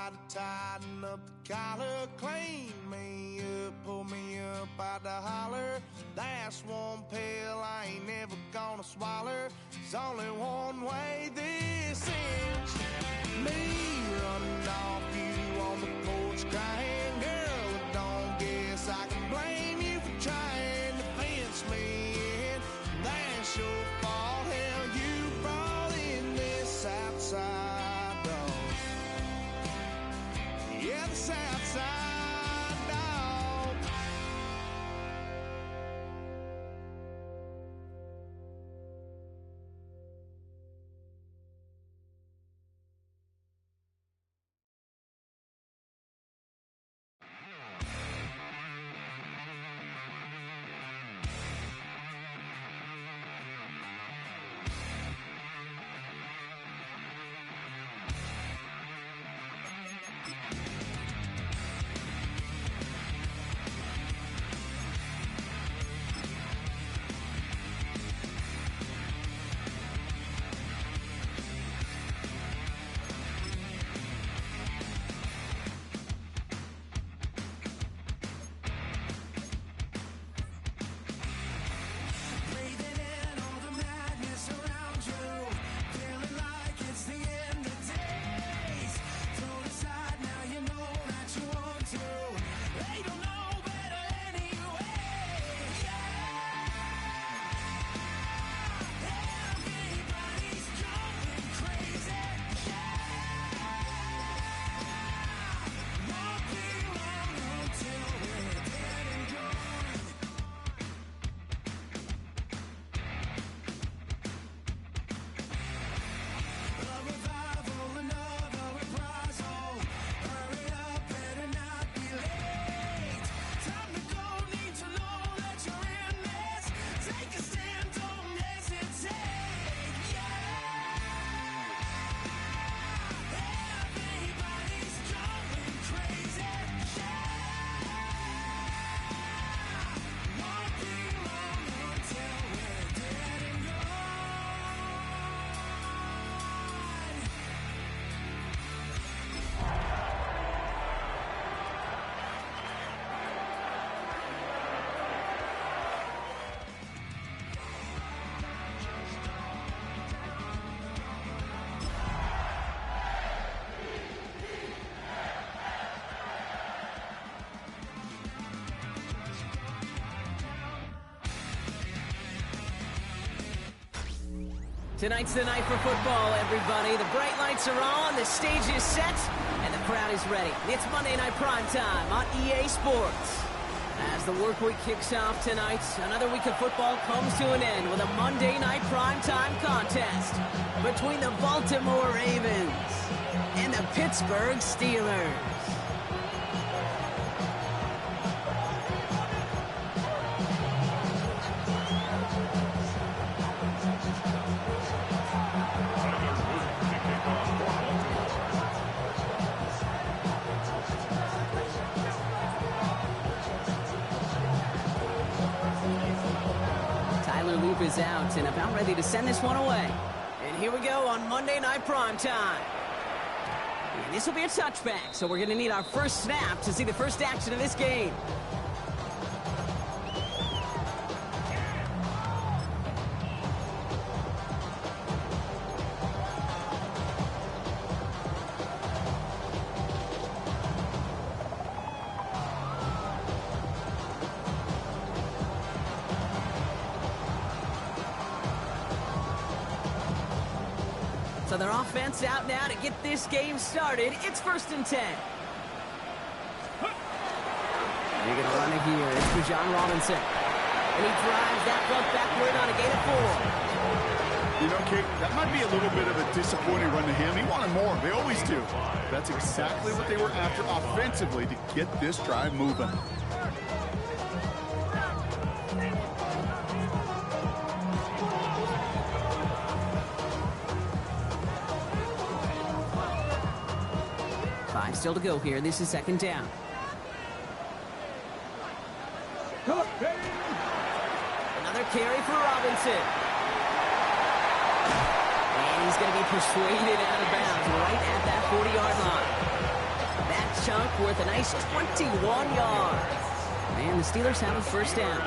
try to tighten up the collar, clean me up, pull me up out the holler. That's one pill I ain't never gonna swallow. There's only one way this ends. Me running off you on the porch crying, girl, I don't guess I can blame you for trying to fence me in. That's your fault, hell, you brought in this outside dog. Yeah, this outside dog. Tonight's the night for football, everybody. The bright lights are on, the stage is set, and the crowd is ready. It's Monday Night Primetime on EA Sports. As the work week kicks off tonight, another week of football comes to an end with a Monday Night Primetime contest between the Baltimore Ravens and the Pittsburgh Steelers. Is out and about ready to send this one away. And here we go on Monday Night Primetime. And this will be a touchback, so we're going to need our first snap to see the first action of this game. So their offense out now to get this game started. It's 1st and 10. They're going to run it here. It's for John Robinson. And he drives that puck backward on a gain of 4. You know, Kate, that might be a little bit of a disappointing run to him. He wanted more. They always do. That's exactly what they were after offensively to get this drive moving. Still to go here. This is 2nd down. Another carry for Robinson. And he's going to be persuaded out of bounds right at that 40-yard line. chunk worth a nice 21 yards. And the Steelers have a first down.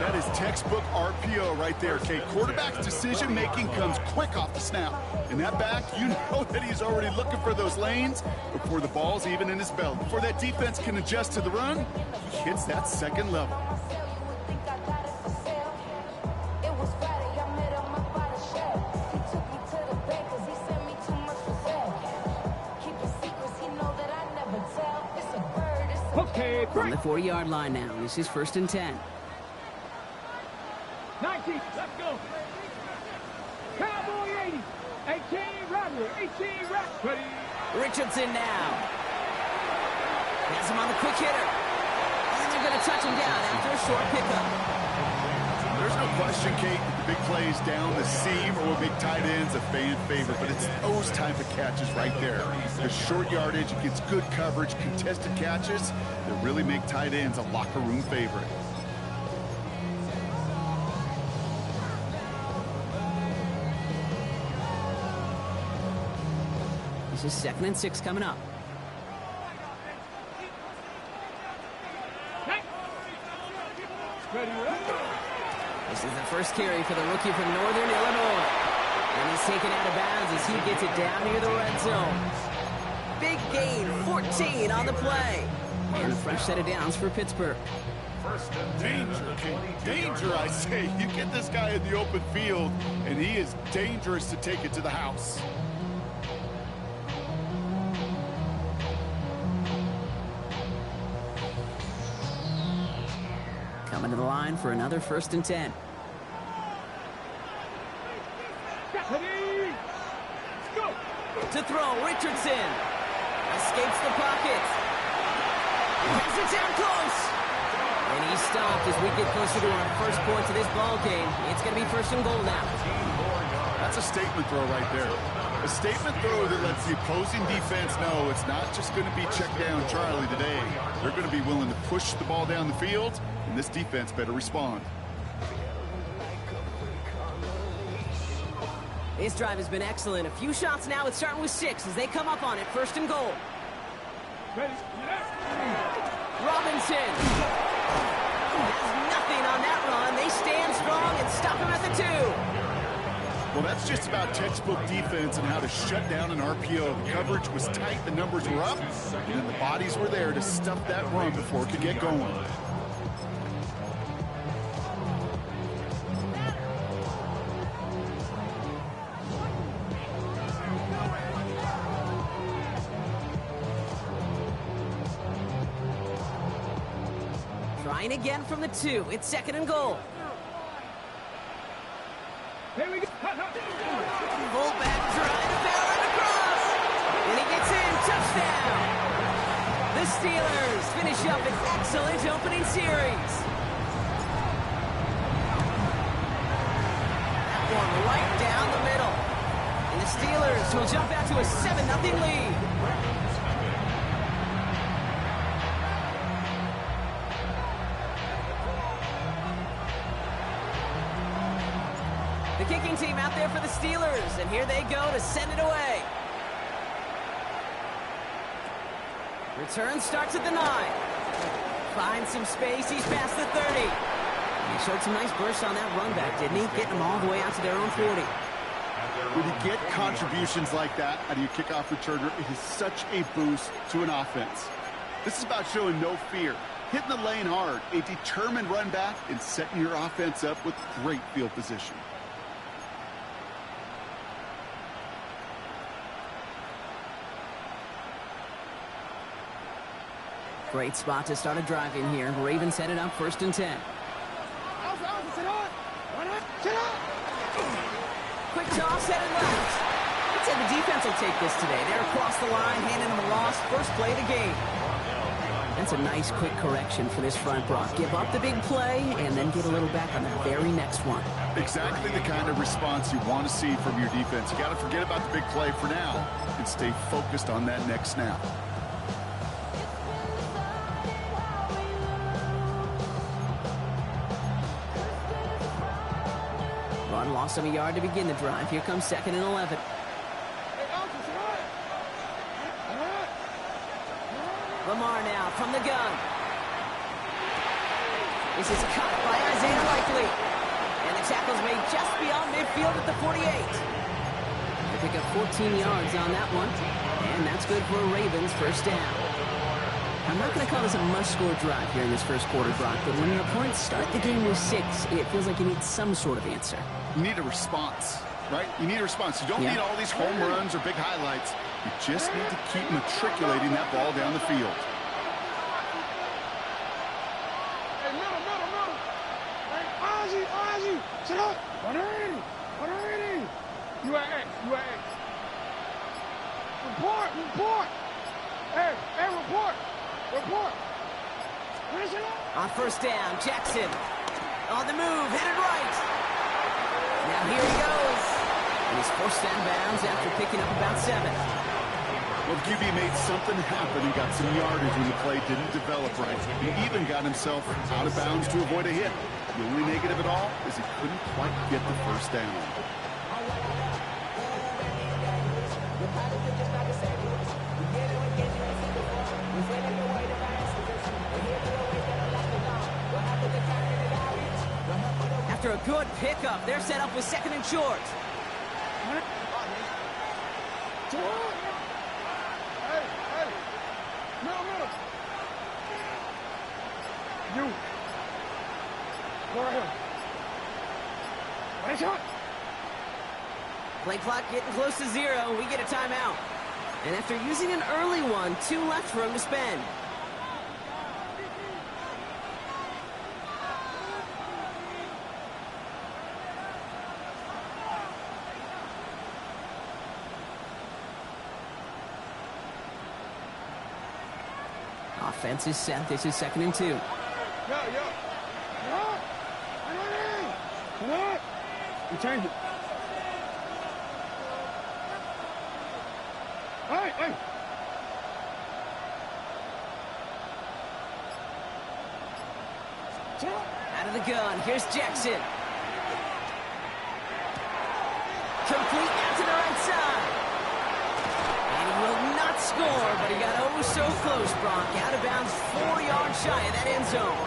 That is textbook RPO right there, Kate. Quarterback's decision-making comes quick off the snap. And that back, you know that he's already looking for those lanes before the ball's even in his belt. Before that defense can adjust to the run, he hits that second level. From the 40-yard line now, this is 1st and 10. 19, let's go. Cowboy 80, 18, Rattler, 18, Rattler. Richardson now. Has him on the quick hitter. And they're going to touch him down after a short pickup. There's no question, Kate, that the big plays down the seam or with big tight ends a fan favorite, but it's those type of catches right there. The short yardage against good coverage, contested catches that really make tight ends a locker room favorite. This is 2nd and 6 coming up. This is the first carry for the rookie from Northern Illinois. And he's taken out of bounds as he gets it down near the red zone. Big gain, 14 on the play. And a fresh set of downs for Pittsburgh. Danger, danger, I say. You get this guy in the open field, and he is dangerous to take it to the house. Coming to the line for another 1st and 10. To throw, Richardson. Escapes the pocket. Has it down close. And he's stopped as we get closer to our first points of this ball game. It's going to be 1st and goal now. That's a statement throw right there. A statement throw that lets the opposing defense know it's not just going to be check down Charlie today. They're going to be willing to push the ball down the field, and this defense better respond. This drive has been excellent. A few shots now. It's starting with 6 as they come up on it. 1st and goal. Robinson has nothing on that run. They stand strong and stop him at the 2. Well, that's just about textbook defense and how to shut down an RPO. The coverage was tight, the numbers were up, and then the bodies were there to stuff that run before it could get going. Trying again from the 2. It's 2nd and goal. Here we go. Fullback trying to barrel it across. And he gets in. Touchdown. The Steelers finish up an excellent opening series. That one right down the middle. And the Steelers will jump out to a 7-0 lead. The kicking team out there for the Steelers, and here they go to send it away. Return starts at the 9. Finds some space, he's past the 30. He showed some nice bursts on that run back, didn't he? Getting them all the way out to their own 40. When you get contributions like that out of your kickoff returner, it is such a boost to an offense. This is about showing no fear, hitting the lane hard, a determined run back, and setting your offense up with great field position. Great spot to start a drive in here. Ravens headed up 1st and 10. Quick toss headed left. I'd say the defense will take this today. They're across the line, handing them a loss. First play of the game. That's a nice quick correction for this front, Brock. Give up the big play and then get a little back on the very next one. Exactly the kind of response you want to see from your defense. You got to forget about the big play for now and stay focused on that next snap. Run lost him a yard to begin the drive. Here comes 2nd and 11. handoff from the gun. This is caught by Isaiah Likely. And the tackle's made just beyond midfield at the 48. They pick up 14 yards on that one. And that's good for a Ravens first down. I'm not going to call this a must-score drive here in this first quarter, Brock, but when your opponents start the game with 6, it feels like you need some sort of answer. You need a response, right? You need a response. You don't need all these home runs or big highlights. You just need to keep matriculating that ball down the field. Hey, middle. Hey, Ozzy, sit up. 180. You at X. Report. Hey, report. On first down, Jackson. On the move, headed right. Now here he goes. And he's forced out of bounds after picking up about 7. Well, the QB made something happen and got some yardage when the play didn't develop right. He even got himself out of bounds to avoid a hit. The only negative at all is he couldn't quite get the first down. After a good pickup, they're set up with 2nd and short. Hey. Middle. You. Go right here. Right shot. Play clock getting close to 0. We get a timeout. And after using an early one, 2 left for him to spend. Offense is set. This is 2nd and 2. Yo. Come on. You change it. Hey. Out of the gun. Here's Jackson. Complete out to the right side. And he will not score, but he got oh so close, Brock. Out of bounds 4 yards shy of that end zone.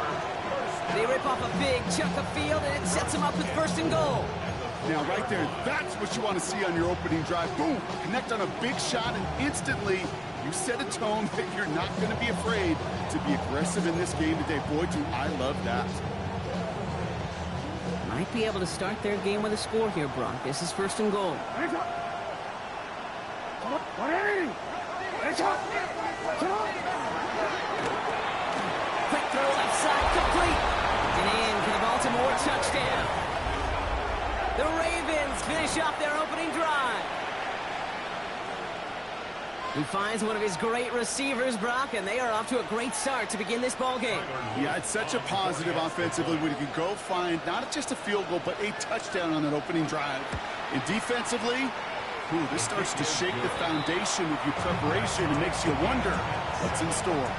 They rip off a big chunk of field, and it sets them up with 1st and goal. Now, right there, that's what you want to see on your opening drive. Boom! Connect on a big shot, and instantly you set a tone that you're not going to be afraid to be aggressive in this game today. Boy, do I love that. Might be able to start their game with a score here, Brock. This is 1st and goal. 180. Quick throw left side, complete. And in for the Baltimore touchdown. The Ravens finish off their opening drive. He finds one of his great receivers, Brock, and they are off to a great start to begin this ball game. Yeah, it's such a positive offensively when you can go find not just a field goal, but a touchdown on that opening drive. And defensively, this starts to shake the foundation of your preparation and makes you wonder what's in store.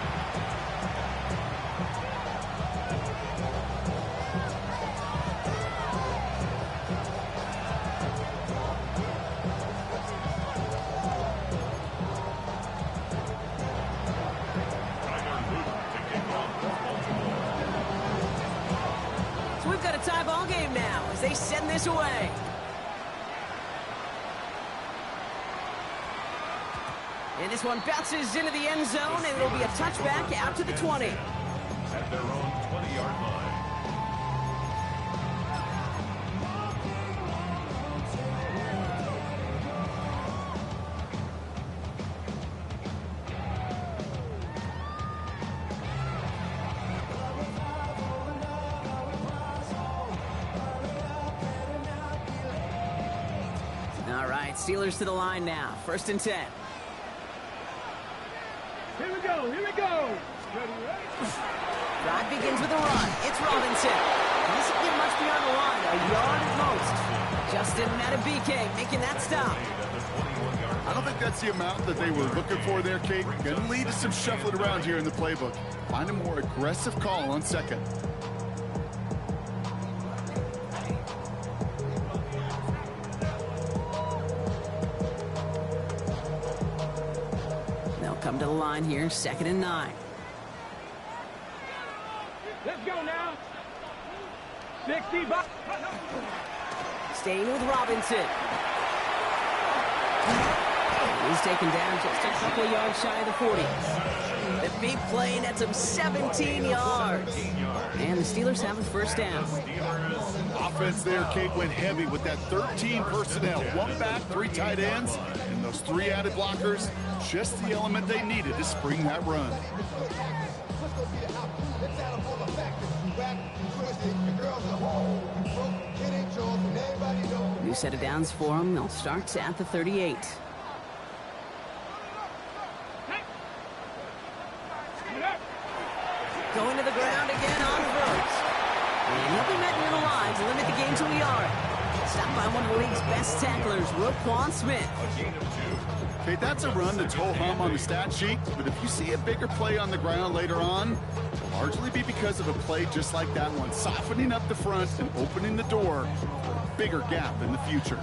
So we've got a tie ball game now as they send this away. And this one bounces into the end zone, and it'll be a touchback out to the 20. At their own 20-yard line. All right, Steelers to the line now. 1st and 10. Here we go. Drive begins with a run. It's Robinson. Doesn't get much beyond the line. A yard at most. Justin Madubuike making that stop. I don't think that's the amount that they were looking for there, Kate. Going to lead to some shuffling around here in the playbook. Find a more aggressive call on 2nd. They'll come to the line here, 2nd and 9. Let's go now. 65. Staying with Robinson. He's taken down just a couple yards shy of the 40. The big play nets him 17 yards. And the Steelers have a first down. Offense there, Kate, went heavy with that 13 personnel. 1 back, 3 tight ends, and those 3 added blockers. Just the element they needed to spring that run. New set of downs for them. They'll start at the 38. Going to the ground again on Brooks. And he'll be met near the line to limit the gain to a yard. Stopped by one of the league's best tacklers, Roquan Smith. Okay, that's a run that's ho-hum on the stat sheet, but if you see a bigger play on the ground later on, it'll largely be because of a play just like that one, softening up the front and opening the door for a bigger gap in the future.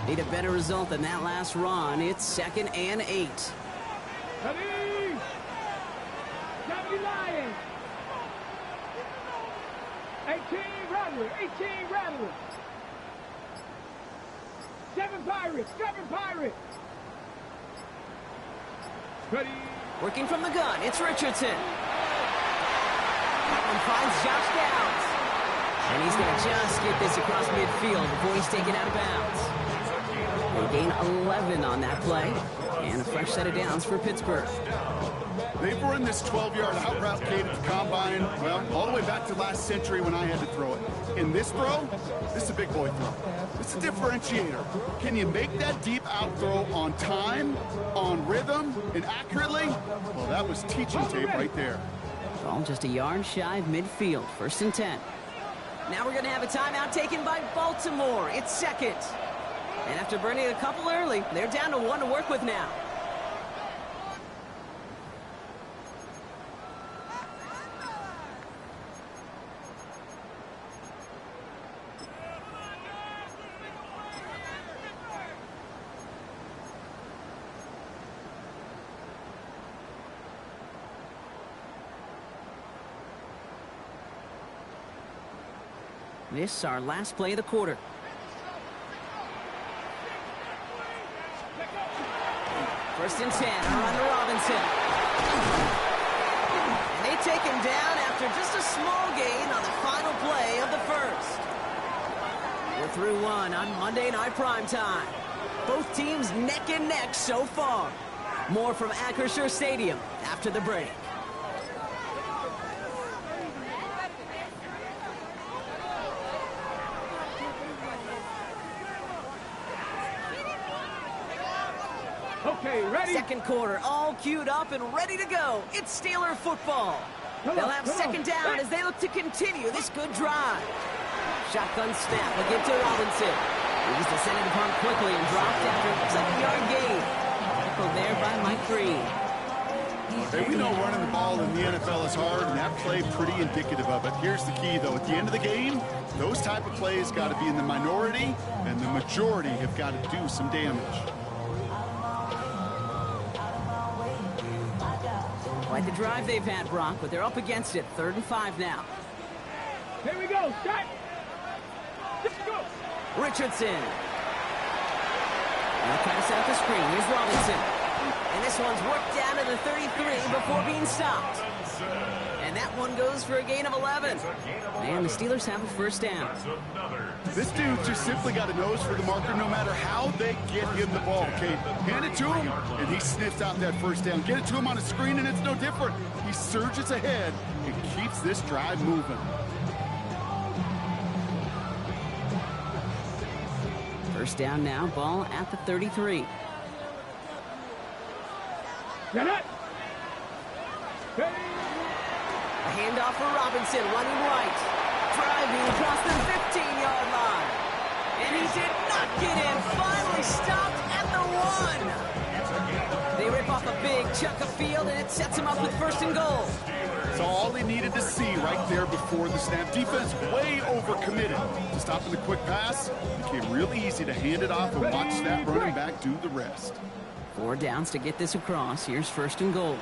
Need a better result than that last run. It's 2nd and 8. Ready. W Lions. 18 Rattler. 18 Rattler. 7 Pirates. 7 Pirates. Ready. Working from the gun, it's Richardson. That one finds Josh Downs. And he's going to just get this across midfield before he's taken out of bounds. They gain 11 on that play, and a fresh set of downs for Pittsburgh. They've run this 12-yard out route, Kate, at the combine, well, all the way back to last century when I had to throw it. In this throw, this is a big boy throw. It's a differentiator. Can you make that deep out throw on time, on rhythm, and accurately? Well, that was teaching tape right there. Ball just a yard shy of midfield, 1st and 10. Now we're going to have a timeout taken by Baltimore. It's 2nd. And after burning a couple early, they're down to 1 to work with now. This is our last play of the quarter. First and 10, around to Robinson. And they take him down after just a small gain on the final play of the first. We're through 1 on Monday Night Primetime. Both teams neck and neck so far. More from Acrisure Stadium after the break. Okay, ready. 2nd quarter, all queued up and ready to go. It's Steeler football. They'll have 2nd down as they look to continue this good drive. Shotgun snap again to Robinson. He's descended upon quickly and dropped after a 2nd-yard gain. Tackled there by Mike Green. Hey, we know running the ball in the NFL is hard, and that play pretty indicative of it. Here's the key, though. At the end of the game, those type of plays got to be in the minority, and the majority have got to do some damage. Quite the drive they've had, Brock, but they're up against it. 3rd and 5 now. Here we go. Start. Let's go. Richardson. Now trying to set up the screen. Here's Robinson. And this one's worked down to the 33 before being stopped. And that one goes for a gain of 11. And the Steelers have a first down. This dude just simply got a nose for the marker no matter how they get him the ball, okay? Hand it to him, and he sniffs out that first down. Get it to him on a screen, and it's no different. He surges ahead and keeps this drive moving. First down now, ball at the 33. Get it. Ready. A handoff for Robinson, running right. Driving across the 15-yard line. And he did not get in. Finally stopped at the 1. They rip off a big chunk of field, and it sets him up with 1st and goal. all he needed to see right there before the snap. Defense way overcommitted to stopping the quick pass. It became really easy to hand it off and watch that running back do the rest. 4 downs to get this across. Here's 1st and goal.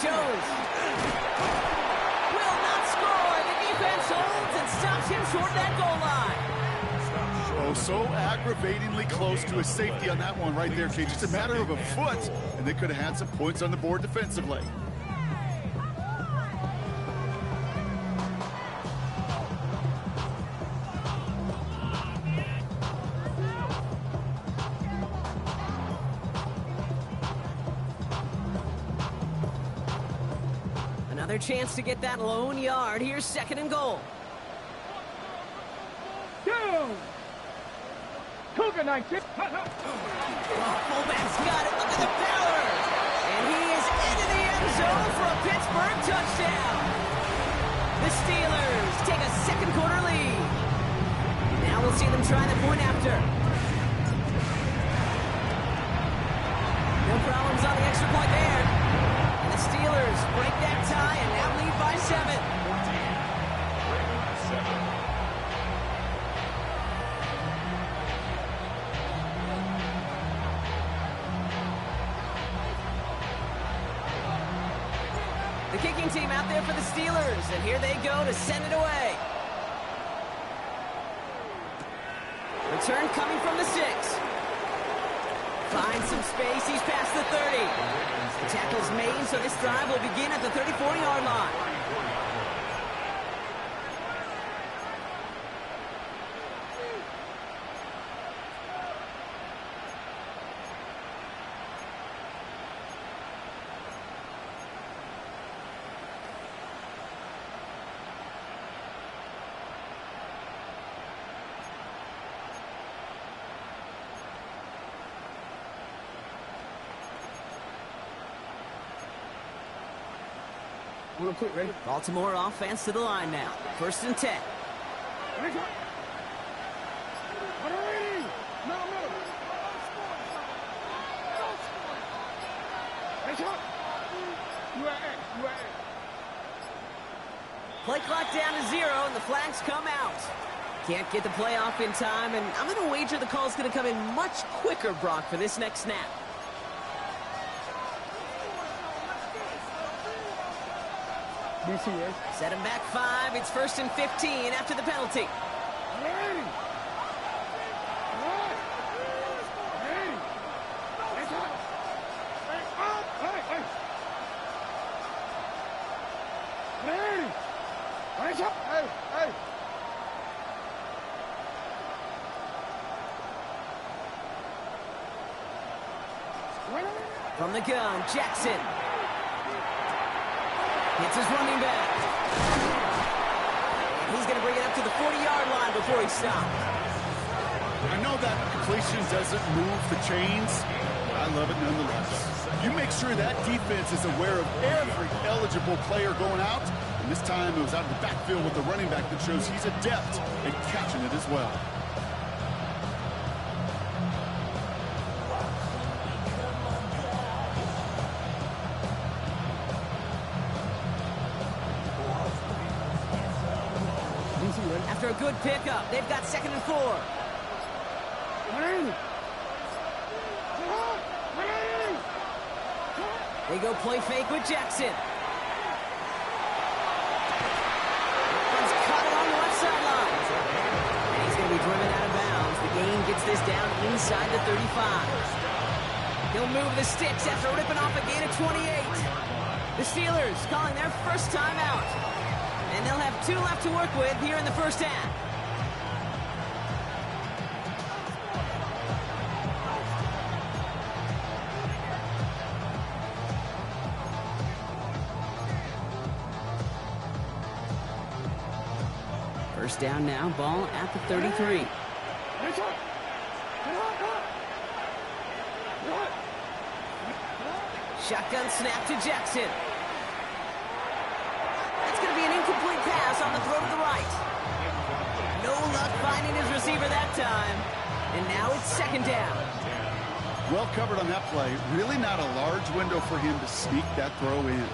Jones will not score. The defense holds and stops him short of that goal line. Oh, so aggravatingly close to a safety on that one right there, Kate. Just a matter of a foot, and they could have had some points on the board defensively. Another chance to get that lone yard. Here's 2nd and goal. Cougar 19. Fullback's got it. Look at the power. And he is into the end zone for a Pittsburgh touchdown. The Steelers take a 2nd quarter lead. Now we'll see them try the point after. No problems on the extra point there. And the Steelers break that tie and now lead by 7. The kicking team out there for the Steelers, and here they go to send it away. Return coming from the 6. Finds some space, he's past the 30. The tackle's made, so this drive will begin at the 34-yard line. Real quick, ready? Baltimore offense to the line now. 1st and 10. Play clock down to 0, and the flags come out. Can't get the play off in time, and I'm going to wager the call's going to come in much quicker, Brock, for this next snap. Set him back 5. It's 1st and 15 after the penalty. From the gun, Jackson. It's his running back. And he's going to bring it up to the 40-yard line before he stops. I know that completion doesn't move the chains, but I love it nonetheless. You make sure that defense is aware of every eligible player going out, and this time it was out of the backfield with the running back that shows he's adept at catching it as well. After a good pickup, they've got 2nd and 4. They go play fake with Jackson. He's caught it on the left sideline. And he's going to be driven out of bounds. The gain gets this down inside the 35. He'll move the sticks after ripping off a gain of 28. The Steelers calling their first timeout. And they'll have 2 left to work with here in the first half. First down now, ball at the 33. Shotgun snap to Jackson. That's going to be an incomplete pass on the throw to the right. No luck finding his receiver that time. And now it's 2nd down. Well covered on that play. Really not a large window for him to sneak that throw in.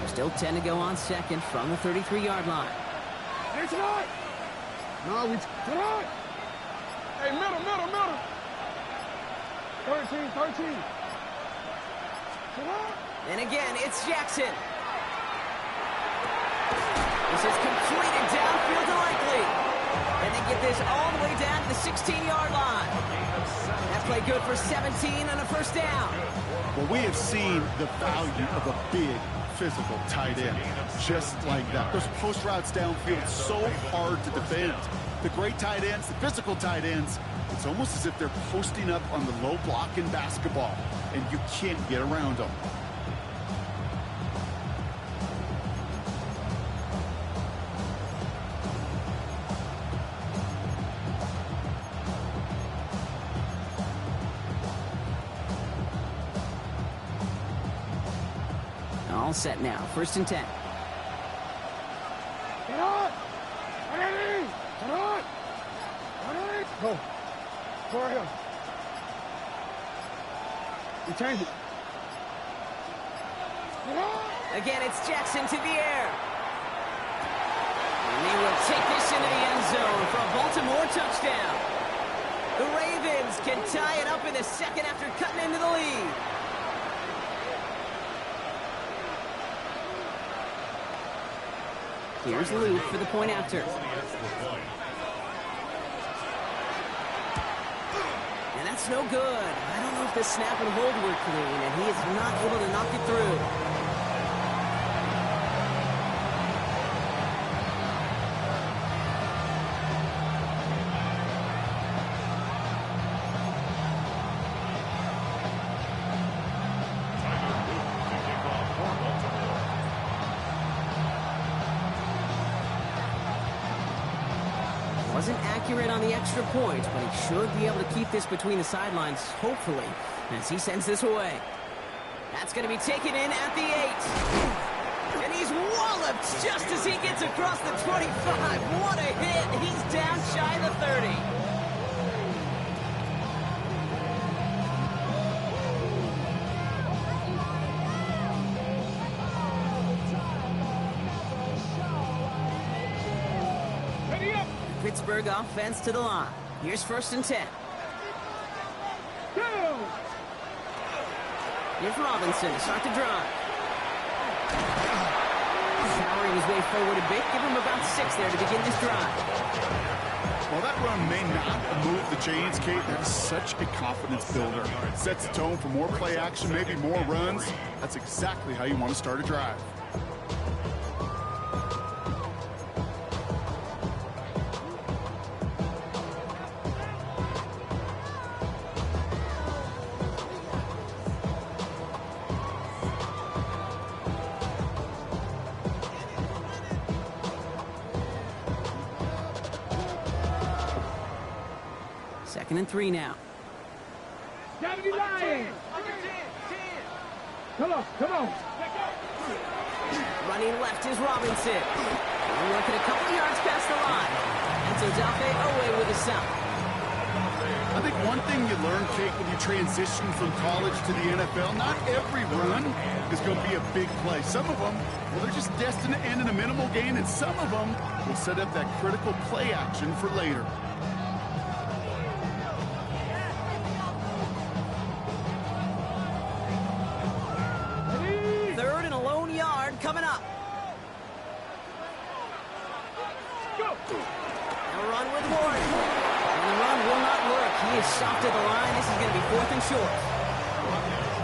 Still 10 to go on second from the 33-yard line. Hey, tonight! No, we tonight! Hey, middle! 13. Tonight! And again, it's Jackson. This is completed downfield to Likely. And they get this all the way down to the 16-yard line. That play good for 17 on a first down. Well, we have seen the value of a big physical tight end, just like that. Those post routes downfield, so hard to defend. The great tight ends, the physical tight ends, it's almost as if they're posting up on the low block in basketball, and you can't get around them. All set now. First and 10. Get on! Go. For him. You change it. Get on! Again, it's Jackson to the air. And they will take this into the end zone for a Baltimore touchdown. The Ravens can tie it up in the second after cutting into the lead. Here's Luke for the point after. And that's no good. I don't know if the snap and hold were clean, and he is not able to knock it through. Wasn't accurate on the extra point, but he should be able to keep this between the sidelines, hopefully, as he sends this away. That's going to be taken in at the 8. And he's walloped just as he gets across the 25. What a hit. He's down shy of the 30. Pittsburgh offense to the line. Here's first and 10. Go! Here's Robinson to start the drive. Powering his way forward a bit. Give him about 6 there to begin this drive. Well, that run may not move the chains, Kate. That is such a confidence builder. Sets the tone for more play action, maybe more runs. That's exactly how you want to start a drive. Second and 3 now. Gotta be lying! Come on! Running left is Robinson. And working a couple of yards past the line. And so Odafe Oweh with a sack. I think one thing you learn, Kate, when you transition from college to the NFL, not every run is going to be a big play. Some of them, well, they're just destined to end in a minimal gain, and some of them will set up that critical play action for later. Third and a lone yard coming up. Go! A run with Warren. And the run will not work. He is soft at the line. This is going to be 4th and short.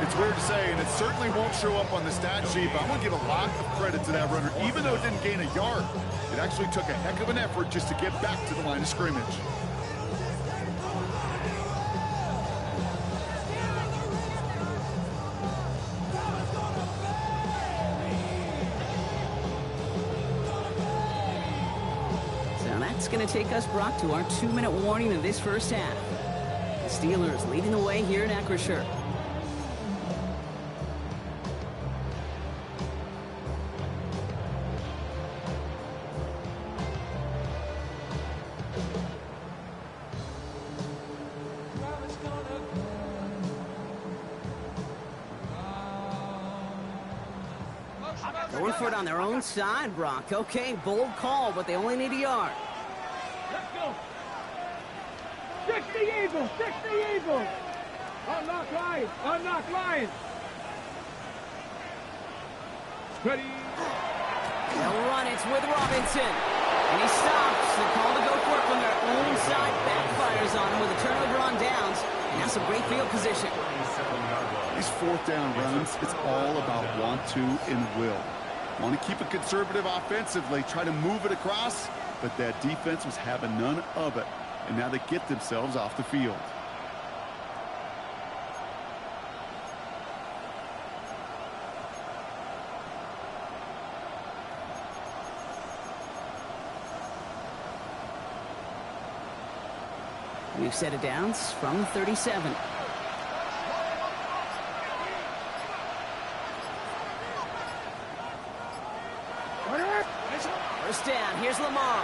It's weird to say, and it certainly won't show up on the stat sheet, but I'm going to give a lot of credit to that runner. Even though it didn't gain a yard, it actually took a heck of an effort just to get back to the line of scrimmage. that's going to take us, Brock, to our 2-minute warning of this first half. The Steelers leading the way here in Acrisure. Going for it on their own side, Brock. Okay, bold call, but they only need a yard. Let's go. 60 Eagles, 60 Eagles. Unlock Lions, unlock Lions. Ready. They'll run it with Robinson. And he stops. The call to go for it from their own side backfires on him with a turnover on downs. And that's some great field position. These fourth down runs, it's all about want to and will. Want to keep it conservative offensively, try to move it across, but that defense was having none of it. And now they get themselves off the field. New set of downs from 37. First down, here's Lamar.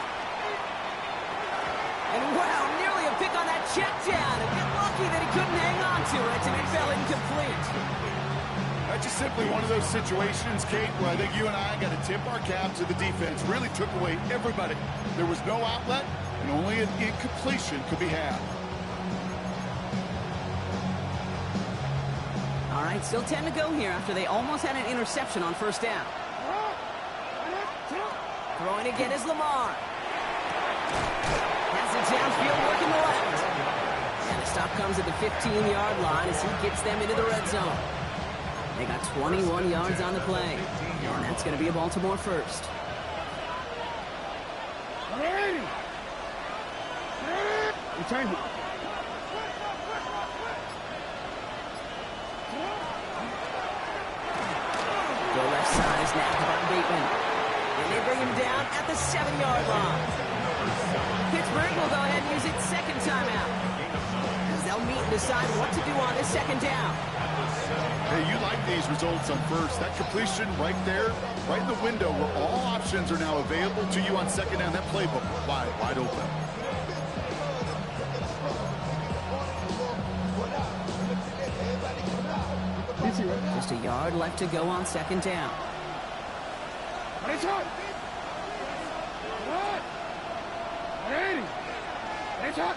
And wow, nearly a pick on that check down. A bit lucky that he couldn't hang on to it, and it fell incomplete. That's just simply one of those situations, Kate, where I think you and I got to tip our cap to the defense. Really took away everybody. There was no outlet, and only an incompletion could be had. All right, still 10 to go here after they almost had an interception on first down. Throwing again is Lamar. Has it downfield, working the left. And the stop comes at the 15-yard line as he gets them into the red zone. They got 21 yards on the play. And that's going to be a Baltimore first. Return. The left side is now by Bateman. And they bring him down at the 7-yard line. Pittsburgh will go ahead and use its second timeout, as they'll meet and decide what to do on this second down. Hey, you like these results on first. That completion right there, right in the window where all options are now available to you on second down. That playbook wide open. Just a yard left to go on second down. Out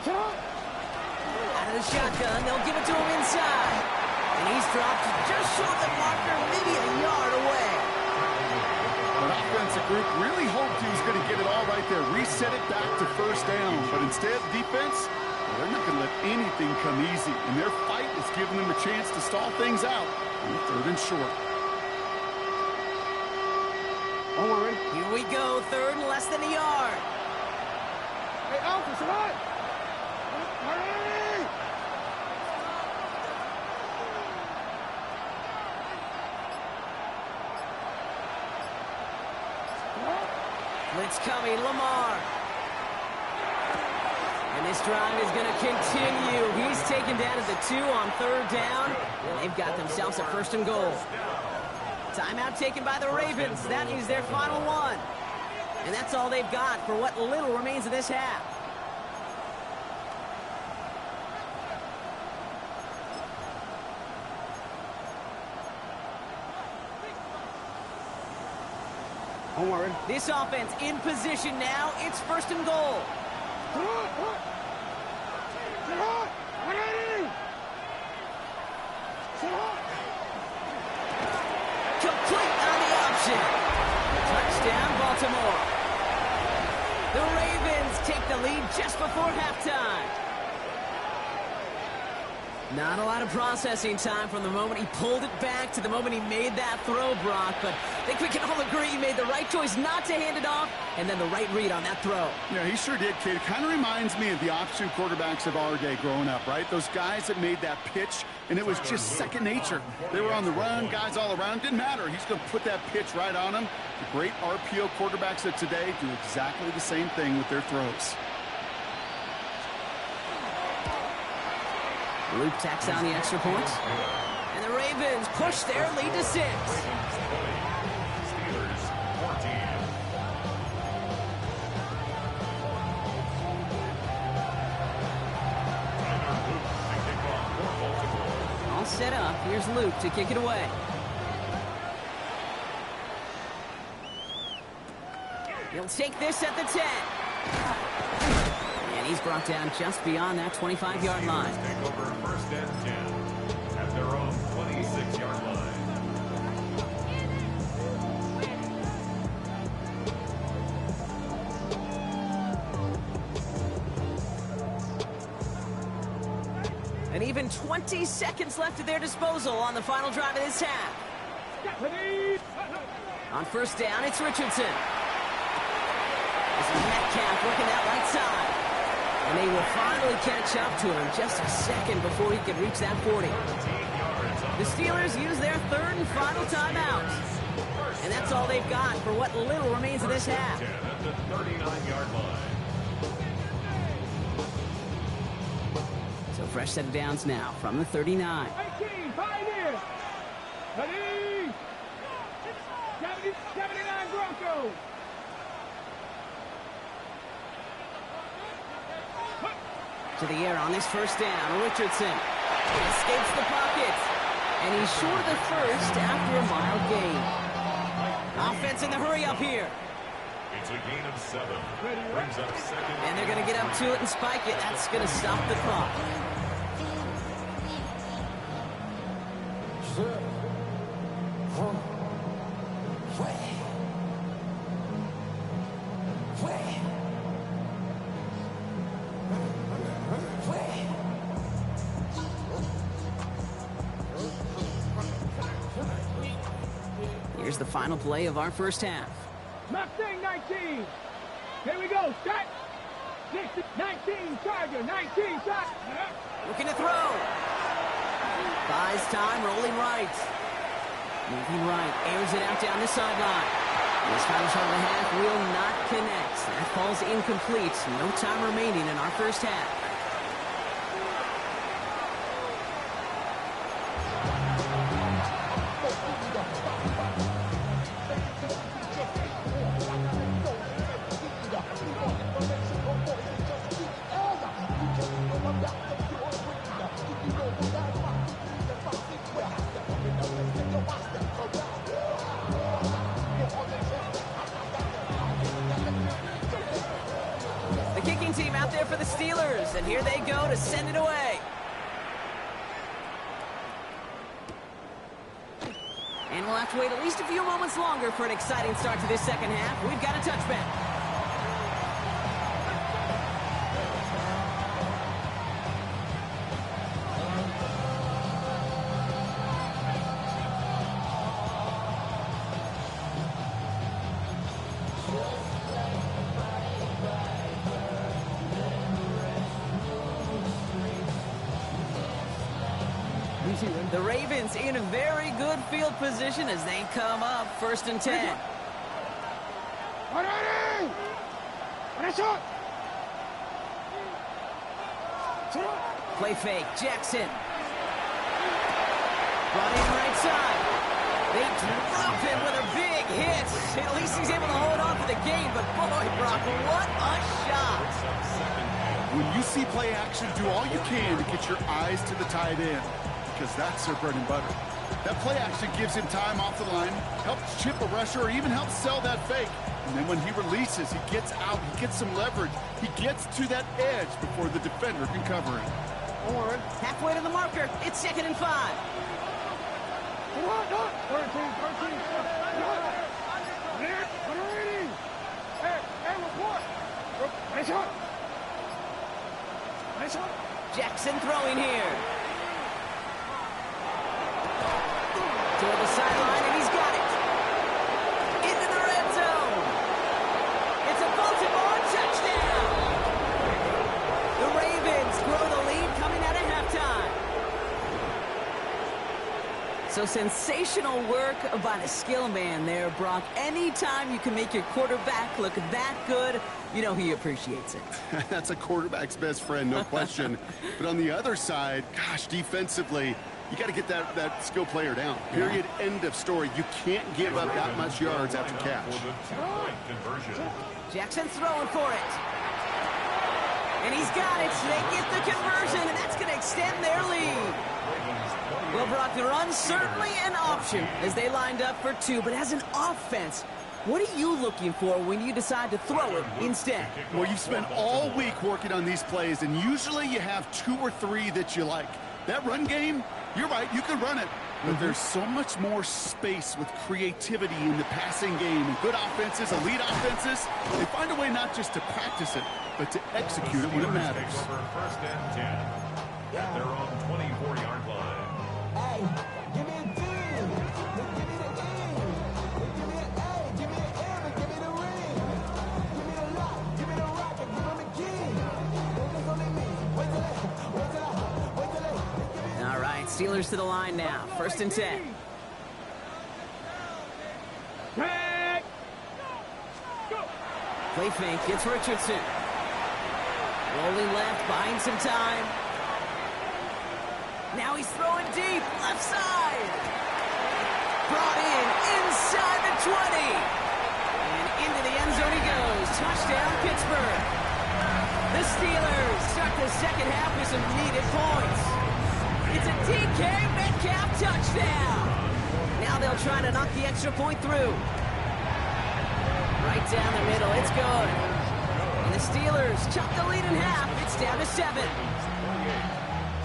Out of the shotgun, they'll give it to him inside. And he's dropped just short of the marker, maybe a yard away. That offensive group really hoped he was going to get it all right there, reset it back to first down. But instead, defense, they're not going to let anything come easy. And their fight is giving them a chance to stall things out on third and short. Here we go, third and less than a yard. Hey, Alpha, survive! Hurry! Blitz coming, Lamar. And this drive is going to continue. He's taken down at the 2 on third down. And they've got themselves a first and goal. Timeout taken by the Ravens. That is their final one. And that's all they've got for what little remains of this half. Don't worry. This offense in position now. It's first and goal. Complete on the option. Touchdown, Baltimore. The Ravens take the lead just before halftime. Not a lot of processing time from the moment he pulled it back to the moment he made that throw, Brock. But I think we can all agree he made the right choice not to hand it off, and then the right read on that throw. Yeah, he sure did, kid. It kind of reminds me of the option quarterbacks of our day growing up, right? Those guys that made that pitch, and it was just second nature. They were on the run, guys all around. Didn't matter. He's going to put that pitch right on them. The great RPO quarterbacks of today do exactly the same thing with their throws. Luke tacks on the extra point. And the Ravens push their lead to 6. Steelers 14. All set up. Here's Luke to kick it away. He'll take this at the 10. And he's brought down just beyond that 25-yard line. Take over first and 10 at their own 26-yard line. And even 20 seconds left at their disposal on the final drive of this half. On first down, it's Richardson. This is Metcalf working that right side. And they will finally catch up to him just a second before he can reach that 40. The Steelers use their third and final timeout. And that's all they've got for what little remains of this half. At the 39-yard line. So fresh set of downs now from the 39. 18, pioneer. Ready. 79 Broncos. To the air on this first down, Richardson escapes the pocket, and he's short of the first after a mild gain. Offense in the hurry up here. It's a gain of 7. Brings up second. And they're going to get up to it and spike it. That's going to stop the clock. Here's the final play of our first half. Mustang 19. Here we go. Start. 19 Charger. 19 shot. Looking to throw. Buys time, rolling right. Moving right, airs it out down the sideline. This final shot of the half will not connect. That falls incomplete. No time remaining in our first half. The kicking team out there for the Steelers, and here they go to send it away. And we'll have to wait at least a few moments longer for an exciting start to this second half. We've got a touchback. The Ravens in a very good field position as they come up first and 10. Play fake, Jackson. Brought in right side. They drop him with a big hit. At least he's able to hold on for the game, but boy, Brock, what a shot. When you see play action, do all you can to get your eyes to the tight end, because that's their bread and butter. That play action gives him time off the line, helps chip a rusher, or even helps sell that fake. And then when he releases, he gets out, he gets some leverage. He gets to that edge before the defender can cover it. Halfway to the marker. It's 2nd and 5. 13. Hey, report. Nice shot. Jackson throwing here. sideline, and he's got it. Into the red zone. It's a Baltimore touchdown. The Ravens grow the lead coming out of halftime. So sensational work by the skill man there, Brock. Anytime you can make your quarterback look that good, you know he appreciates it. That's a quarterback's best friend, no question. But on the other side, gosh, defensively, you got to get that skill player down. Period. Yeah. End of story. You can't give up that much yards after catch. Jackson's throwing for it. And he's got it. They get the conversion, and that's going to extend their lead. Well, Brock, the run certainly an option as they lined up for two. But as an offense, what are you looking for when you decide to throw it instead? Well, you've spent all week working on these plays, and usually you have 2 or 3 that you like. That run game, you're right, you can run it. But there's so much more space with creativity in the passing game. And good offenses, elite offenses, they find a way not just to practice it, but to execute it when it matters. First and 10 at their own 24-yard line. Hey, give me a D. Give me the E. Give me an A. Give me an M. And give me the ring. Give me the lock. Give me the rock. And give them the key. They gonna leave me. Wait till they. All right, Steelers to the line now. First and 10. Play fake. It's Richardson. Rolling left, buying some time. Now he's throwing deep, left side. Brought in, inside the 20. And into the end zone he goes. Touchdown, Pittsburgh. The Steelers start the second half with some needed points. It's a DK Metcalf touchdown. Now they'll try to knock the extra point through. Right down the middle, it's good. And the Steelers chop the lead in half. It's down to 7.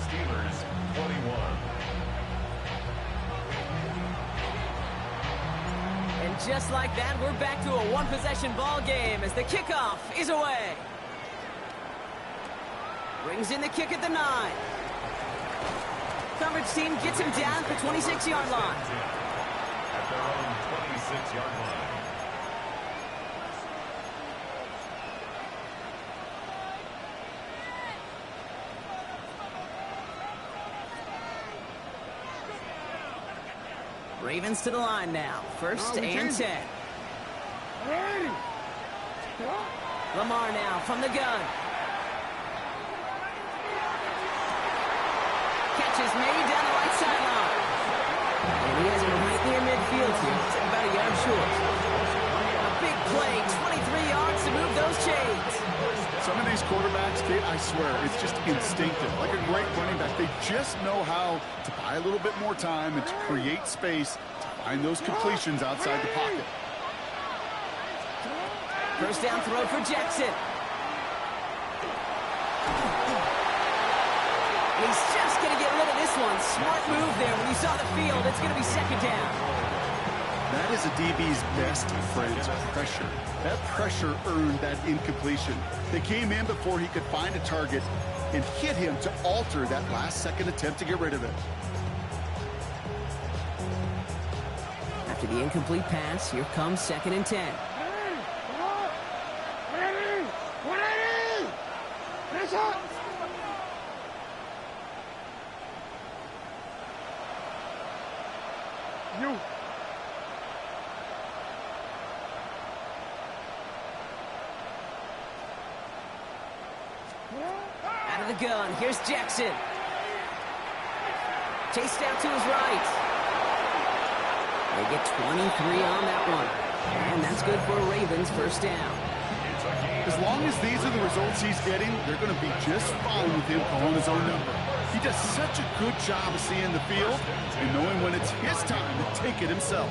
Steelers 21. And just like that, we're back to a one-possession ball game as the kickoff is away. Brings in the kick at the 9. Coverage team gets him down at the 26-yard line. At their own 26-yard line. Ravens to the line now. First and 10. Lamar now from the gun. Catch is made down the right sideline. And he has him right near midfield here. It's about a yard short. A big play, 23 yards to move those chains. Some of these quarterbacks, Kate, I swear, it's just instinctive. Like a great running back, they just know how to buy a little bit more time and to create space to find those completions outside the pocket. First down throw for Jackson. He's just going to get rid of this one. Smart move there. When you saw the field, it's going to be second down. That is a DB's best friend, pressure. That pressure earned that incompletion. They came in before he could find a target and hit him to alter that last-second attempt to get rid of it. After the incomplete pass, here comes second and 10. 180! Press up! You. Out of the gun, here's Jackson. Chased out to his right. They get 23 on that one. And that's good for a Ravens first down. As long as these are the results he's getting, they're going to be just fine with him calling his own number. He does such a good job of seeing the field and knowing when it's his time to take it himself.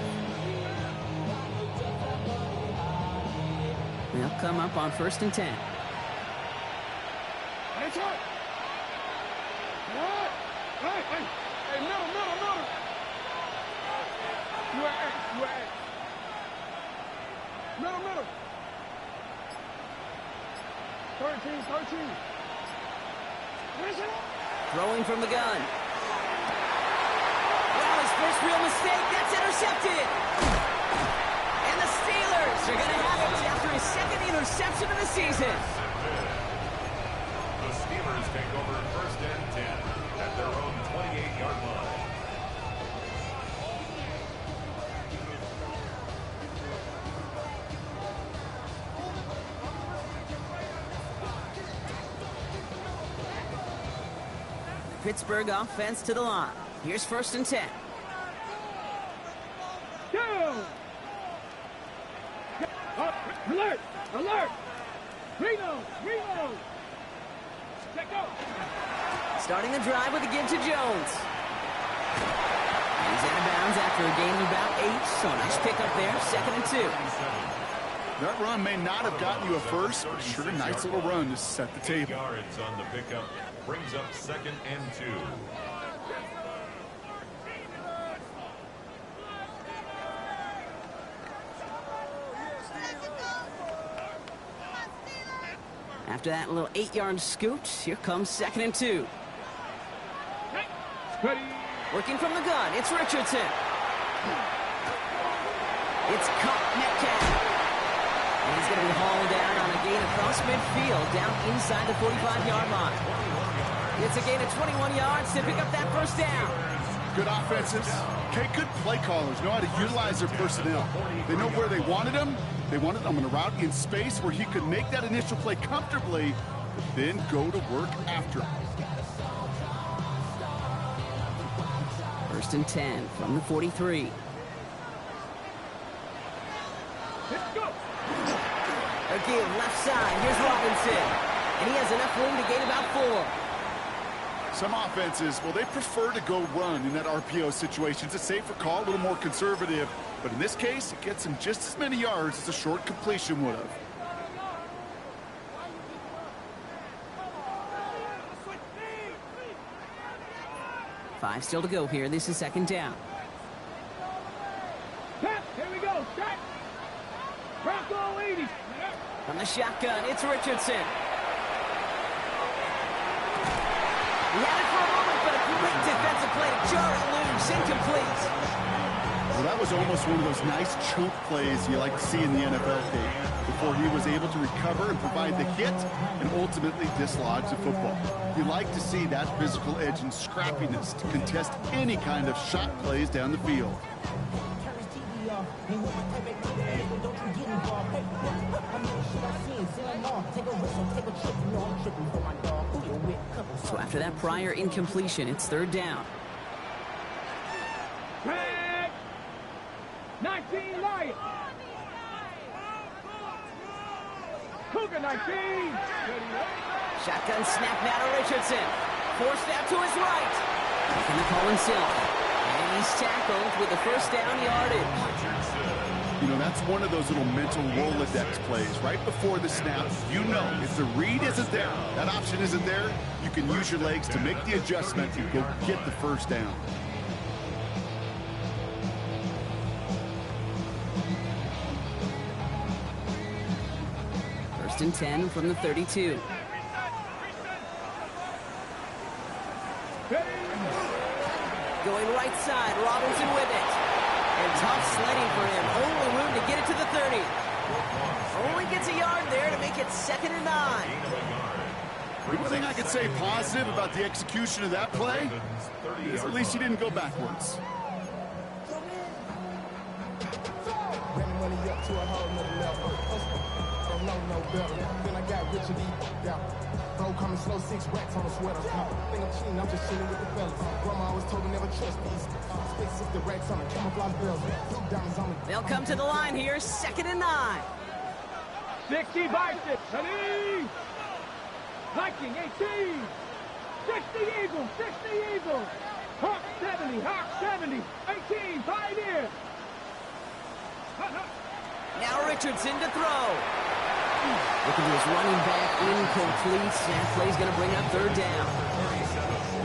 They'll come up on first and 10. Hey, middle. You at A. Middle. 13. Throwing from the gun. Well, his first real mistake. That's intercepted. And the Steelers are going to have it after his second interception of the season. The Steelers take over first and 10 at their own 28-yard line. Pittsburgh offense to the line. Here's first and 10. Go! Alert! Alert! Reload! Reload! Let go! Starting the drive with a give to Jones. He's out of bounds after a gain of about 8, so a nice pickup there, second and 2. That run may not have gotten you a first, but sure, nice little run to set the 8 table. yards on the pickup brings up second and 2. After that little 8-yard scoot, here comes second and 2. Ready! Working from the gun, it's Richardson. It's caught Metcalf. And he's going to be hauled down on a gain across midfield, down inside the 45-yard line. It's a gain of 21 yards to pick up that first down. Good offenses. Okay, good play callers know how to utilize their personnel. They know where they wanted him. They wanted him on a route in space where he could make that initial play comfortably, but then go to work after it. First and 10 from the 43. Let's go! A give left side. Here's Robinson. And he has enough room to gain about 4. Some offenses, well, they prefer to go run in that RPO situation. It's a safer call, a little more conservative. But in this case, it gets him just as many yards as a short completion would have. Five still to go here. This is second down. Pat, here we go. Shot! Bronco 80. From the shotgun, it's Richardson. He had it for a moment, but a great defensive play to jar it loose. Incomplete. Well, that was almost one of those nice chunk plays you like to see in the NFL, Dave, before he was able to recover and provide the hit and ultimately dislodge the football. You like to see that physical edge and scrappiness to contest any kind of shot plays down the field. So after that prior incompletion, it's third down. Red! 19 Lions! Cougar 19! Shotgun snap now to Richardson. Forced out to his right. Making the call himself. And he's tackled with the first down yardage. You know, that's one of those little mental Rolodex plays. Right before the snap, you know if the read isn't there, that option isn't there, you can use your legs to make the adjustment and go get the first down. First and 10 from the 32. Going right side, Robinson with it. And tough sledding for him. Only room to get it to the 30. Only gets a yard there to make it second and 9. The one thing I could say positive about the execution of that play is at least he didn't go backwards. Running money up to a whole nother level. Don't know no better. Then I got Richard E. Yeah. Bro coming slow, 6 racks on a sweater. Think I'm cheating, I'm just chilling with the fellas. Grandma always told me never trust these. Space 60 racks on a camouflage bells. Blue diamonds on me. They'll come to the line here, second and 9. 60 Bison! Ready! Viking 18! 60 Eagles! 60 Eagles! Hawk 70! Hawk 70! 18! Pioneer! Now Richardson to throw. Looking to his running back, incomplete. That play's going to bring up third down.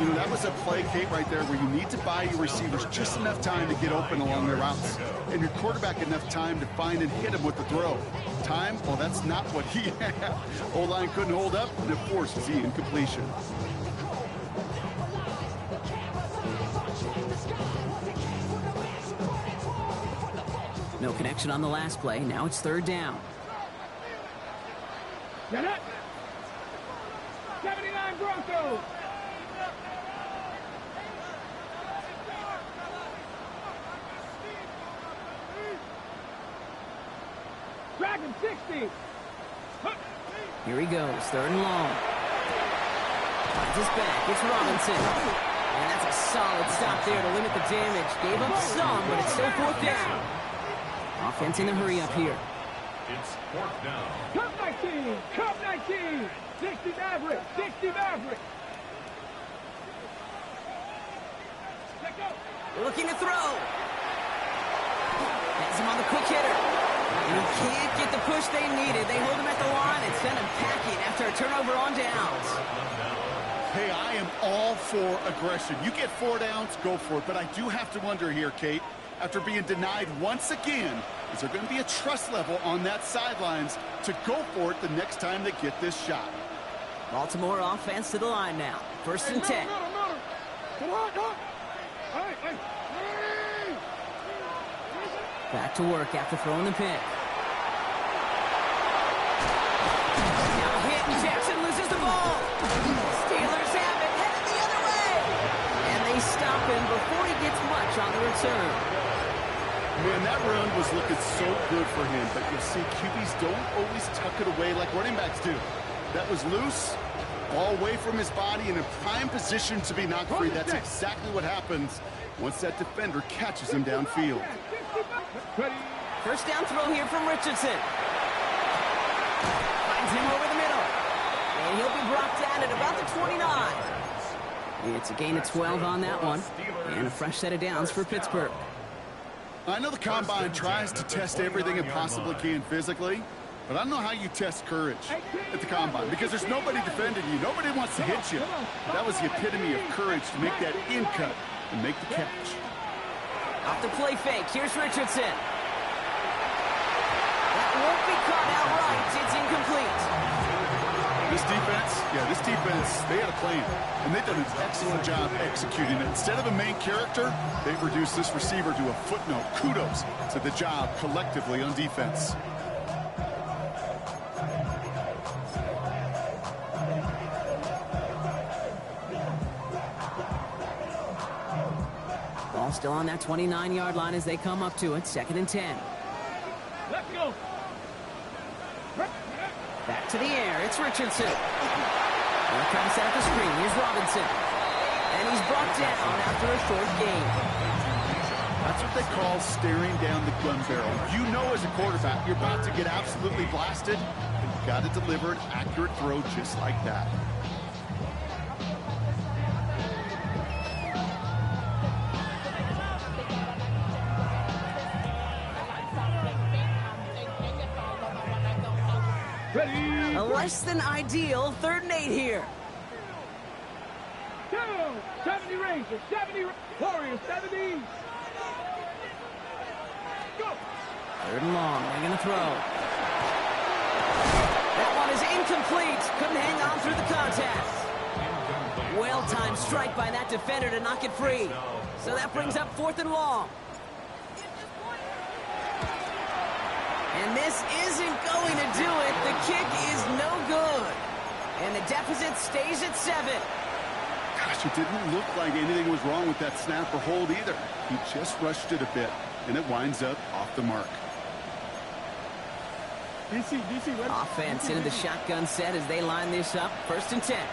You know, that was a play, Kate, right there where you need to buy your receivers just enough time to get open along their routes. And your quarterback enough time to find and hit him with the throw. Time? Well, that's not what he had. O-line couldn't hold up, and it forces the incompletion. No connection on the last play. Now it's third down. Get it. 79 Broncos. Dragon 60. Here he goes, third and long. Finds his back, it's Robinson. And that's a solid stop there to limit the damage. Gave up some, but it's still fourth down. Offense in a hurry up here. It's fourth down. Cup 19. Cup 19. 60 Maverick. 60 Maverick. Let go. Looking to throw. Has him on the quick hitter. And he can't get the push they needed. They hold him at the line and send him packing after a turnover on downs. Hey, I am all for aggression. You get 4 downs, go for it. But I do have to wonder here, Kate, after being denied once again, is there going to be a trust level on that sidelines to go for it the next time they get this shot? Baltimore offense to the line now. First and 10. Back to work after throwing the pick. Now a hit, and Jackson loses the ball. Steelers have it, headed the other way. And they stop him before he gets much on the return. Man, that run was looking so good for him, but you'll see QBs don't always tuck it away like running backs do. That was loose, ball away from his body, and in prime position to be knocked free. That's exactly what happens once that defender catches him downfield. First down throw here from Richardson. Finds him over the middle. And he'll be brought down at about the 29. It's a gain of 12 on that one. And a fresh set of downs for Pittsburgh. I know the Combine tries to test everything it possibly can physically, but I don't know how you test courage at the Combine because there's nobody defending you. Nobody wants to hit you. But that was the epitome of courage to make that in cut and make the catch. Off the play fake, here's Richardson. That won't be caught outright. It's incomplete. This defense, they had a plan, and they've done an excellent job executing it. Instead of a main character, they've reduced this receiver to a footnote. Kudos to the job collectively on defense. Ball still on that 29-yard line as they come up to it. Second and 10. Let's go. Back to the air. It's Richardson. Here comes out the screen. Here's Robinson. And he's brought down after a short gain. That's what they call staring down the gun barrel. You know as a quarterback, you're about to get absolutely blasted, but you've got to deliver an accurate throw just like that. Ready. A less than ideal 3rd and 8 here. 70 Rangers, 70 Warriors, 70. Go. 3rd and long. They're going to throw. That one is incomplete. Couldn't hang on through the contact. Well-timed strike by that defender to knock it free. So that brings up 4th and long. And this isn't going to do it. The kick is no good. And the deficit stays at 7. Gosh, it didn't look like anything was wrong with that snap or hold either. He just rushed it a bit, and it winds up off the mark. DC, ready? Offense into the shotgun set as they line this up. 1st and 10.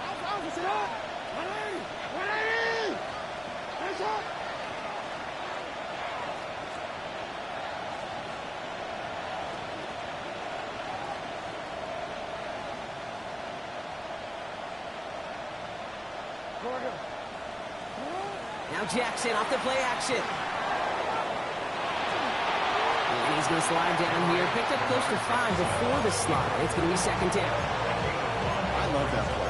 Now Jackson off the play action. And he's going to slide down here. Picked up close to 5 before the slide. It's going to be 2nd down. I love that play.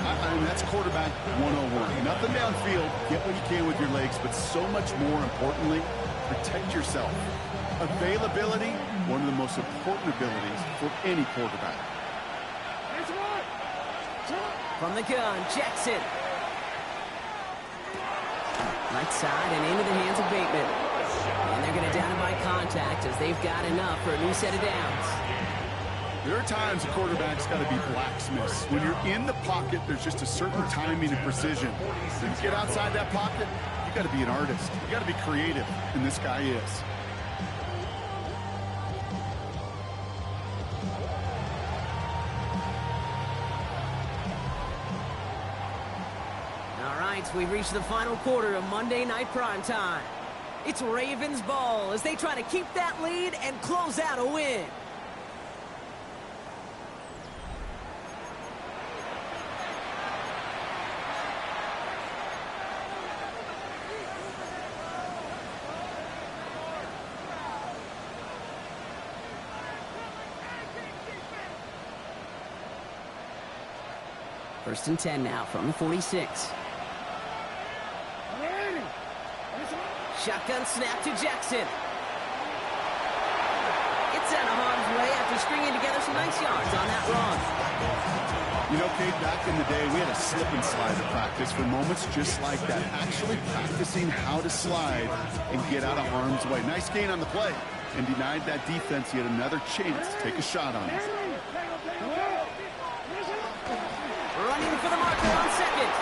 I mean, that's quarterback 101. Nothing downfield. Get what you can with your legs, but so much more importantly, protect yourself. Availability, one of the most important abilities for any quarterback. From the gun, Jackson. Right side and into the hands of Bateman. And they're going to down him by contact as they've got enough for a new set of downs. There are times a quarterback's got to be blacksmiths. When you're in the pocket, there's just a certain timing and precision. When you get outside that pocket, you got to be an artist. You got to be creative, and this guy is. All right, so we've reached the final quarter of Monday Night Primetime. It's Ravens ball as they try to keep that lead and close out a win. First and 10 now from the 46. Shotgun snap to Jackson. It's out of harm's way after stringing together some nice yards on that run. You know, Kate, back in the day, we had a slip and slide at practice for moments just like that. Actually practicing how to slide and get out of harm's way. Nice gain on the play and denied that defense yet another chance to take a shot on it. Running for the marker on second.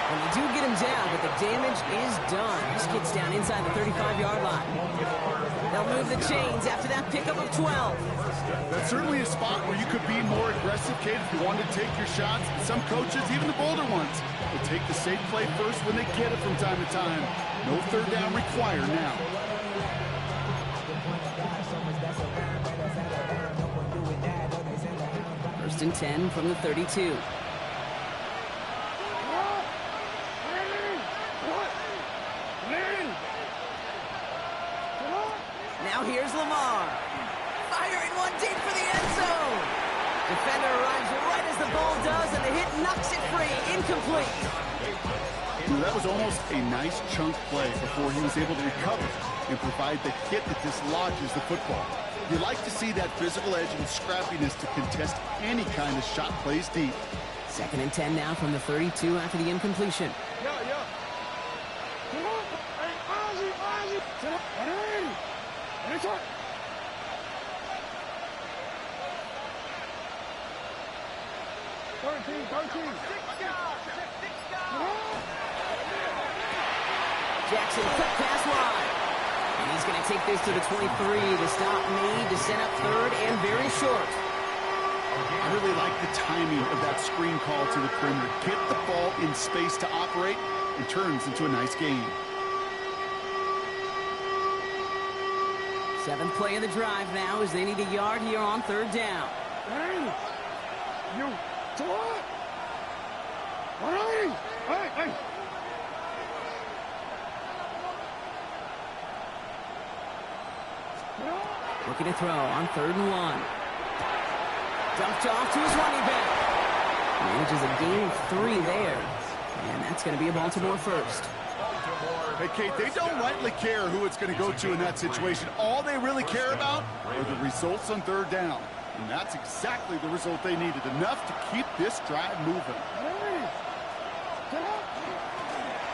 And they do get him down, but the damage is done. This kid's down inside the 35-yard line. They'll move the chains after that pickup of 12. That's certainly a spot where you could be more aggressive, Kate, if you wanted to take your shots. Some coaches, even the bolder ones, will take the safe play first when they get it from time to time. No third down required now. First and 10 from the 32. Now here's Lamar. Firing one deep for the end zone. Defender arrives right as the ball does, and the hit knocks it free. Incomplete. That was almost a nice chunk play before he was able to recover and provide the hit that dislodges the football. You like to see that physical edge and scrappiness to contest any kind of shot plays deep. Second and 10 now from the 32 after the incompletion. Jackson cut pass wide. And he's going to take this to the 23 to stop need to set up third and very short. I really like the timing of that screen call to the perimeter. Get the ball in space to operate and turns into a nice gain. Seventh play of the drive now as they need a yard here on third down. Looking to throw on third and 1. Dumped off to his running back. Manages a gain of 3 there. And that's going to be a Baltimore first. Hey, Kate, they don't rightly care who it's going to go to in that situation. All they really care about are the results on third down. And that's exactly the result they needed. Enough to keep this drive moving.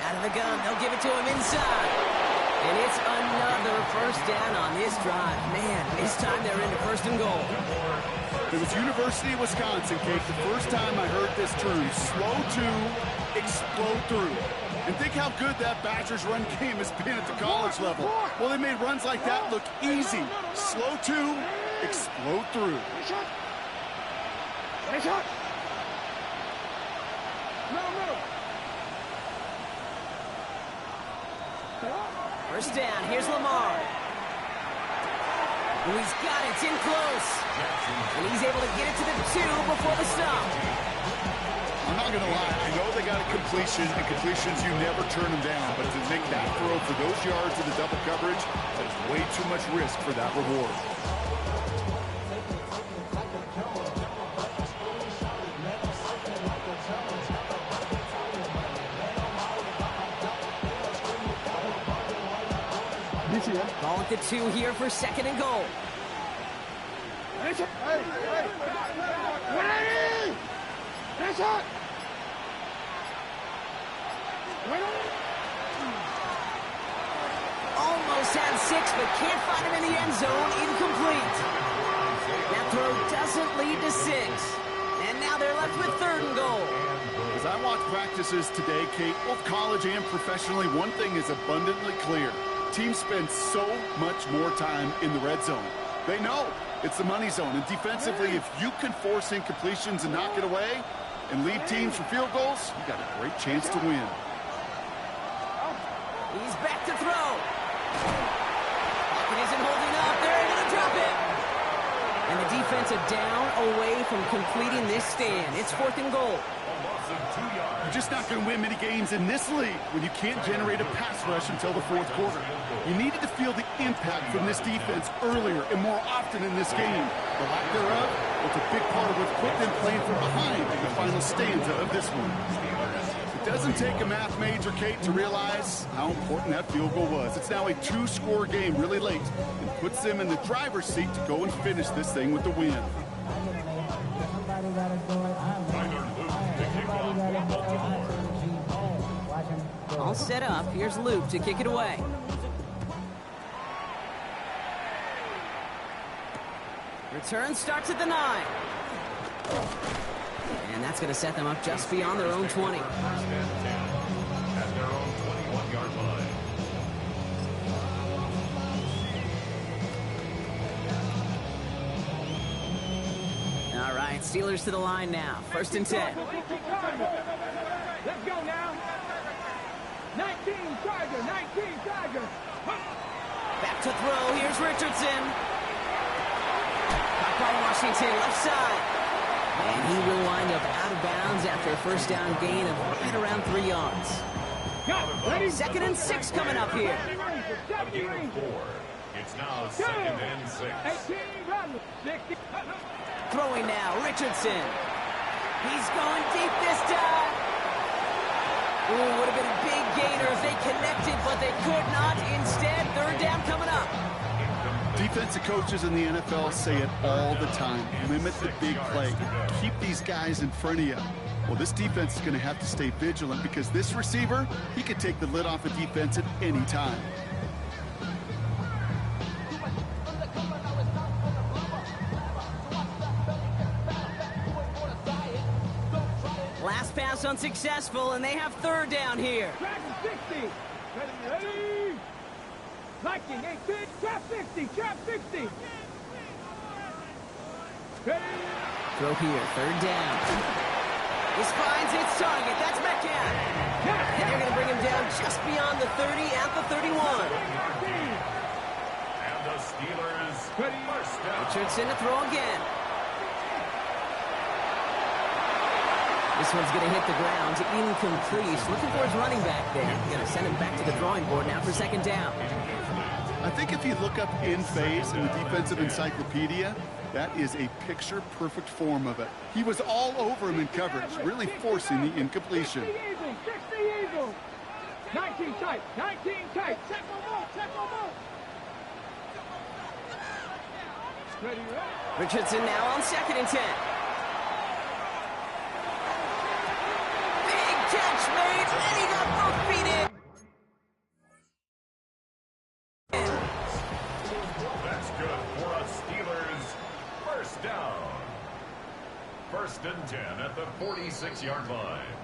Out of the gun, they'll give it to him inside. And it's another first down on this drive. Man, this time they're into first and goal. It was University of Wisconsin, Kate, the first time I heard this term, slow to explode through. And think how good that Badgers run game has been at the college level. Well, they made runs like that look easy. Slow to explode through. First down, here's Lamar. Oh, he's got it, it's in close. And he's able to get it to the 2 before the stop. I'm not going to lie, I know they got a completion, and completions, you never turn them down. But to make that throw for those yards in the double coverage, that's way too much risk for that reward. Ball at the 2 here for second and goal. has 6, but can't find him in the end zone. Incomplete. That throw doesn't lead to 6. And now they're left with 3rd and goal. As I watch practices today, Kate, both college and professionally, one thing is abundantly clear. Teams spend so much more time in the red zone. They know it's the money zone. And defensively, if you can force incompletions and knock it away and lead teams for field goals, you got a great chance to win. He's back to throw. Pocket isn't holding up. They're able to drop it. And the defensive down away from completing this stand. It's 4th and goal. You're just not going to win many games in this league when you can't generate a pass rush until the 4th quarter. You needed to feel the impact from this defense earlier and more often in this game. The lack thereof was a big part of what put them playing from behind in the final stanza of this one. It doesn't take a math major, Kate, to realize how important that field goal was. It's now a 2-score game really late and puts them in the driver's seat to go and finish this thing with the win. All set up. Here's Luke to kick it away. Return starts at the 9. And that's going to set them up just beyond their own 20. At their own 21-yard line. All right, Steelers to the line now. 1st and 10. Let's go now. 19 Charger, 19 Charger. Back to throw. Here's Richardson. Caught by Washington, left side. And he will wind up out of bounds after a 1st down gain of right around 3 yards. Ready? 2nd and 6 coming up here. 70 range. It's now 2nd and 6. 18 run. 60. Throwing now, Richardson. He's going deep this time. Ooh, would have been a big gainer if they connected, but they could not. Instead, 3rd down coming up. Defensive coaches in the NFL say it all the time. Limit the big play. Keep these guys in front of you. Well, this defense is going to have to stay vigilant because this receiver, he could take the lid off a defense at any time. Last pass unsuccessful, and they have 3rd down here. Dragon 60. Ready? Viking 18. Trap 60. Trap 60. Ready? Throw here, 3rd down. This finds its target. That's Metcalf. And they're going to bring him down just beyond the 30 at the 31. And the Steelers first down. Richardson to throw again. This one's going to hit the ground. Incomplete. Looking for his running back there. Going to send him back to the drawing board now for 2nd down. I think if you look up in phase in the defensive encyclopedia, that is a picture-perfect form of it. He was all over him in coverage, really forcing the incompletion. 60 Eagles. 19 tight. 19 tight. Check them out. Check them out. Ready? Richardson now on 2nd and 10. Catch made, and he got both feet in. That's good for a Steelers first down. 1st and 10 at the 46-yard line.